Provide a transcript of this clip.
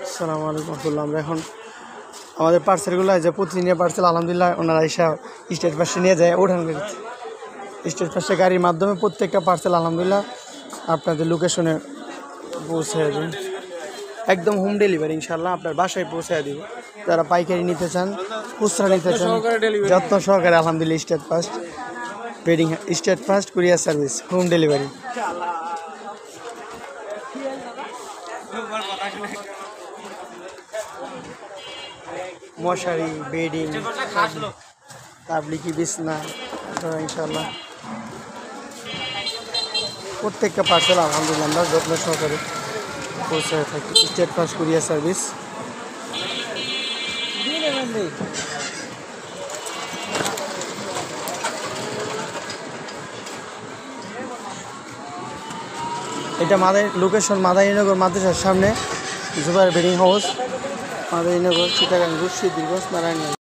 আসসালামু আলাইকুম রহমতুল্লাহ। আমরা এখন আমাদের পার্সেলগুলো যে প্রতিদিনের পার্সেল আলহামদুলিল্লাহ ওনারা এসে স্টেট পাশে নিয়ে যায় ওঠান স্টেট পাশে গাড়ির মাধ্যমে প্রত্যেকটা পার্সেল আলহামদুলিল্লাহ আপনাদের লোকেশনে পৌঁছে দেবেন, একদম হোম ডেলিভারি ইনশাল্লাহ আপনার বাসায় পৌঁছে দিব। যারা পাইকারি নিতে চান, খুচরা নিতে চান, যত্ন সহকারে আলহামদুলিল্লাহ state first courier service home delivery. মশারি, বেডিং, তাবলিকি বিছনা ইনশাল্লাহ প্রত্যেকটা পার্সেল আলহামদুলিল্লাহ আমরা যত্ন সহকারে পৌঁছে থাকি। State first courier service. এটা লোকেশন মাদারীনগর মাদ্রাসার সামনে জুবাইর বেডিং হাউস, মাদারীনগর, চিটাগাং, রূপসী, দীর্ঘ, নারায়ণগঞ্জ।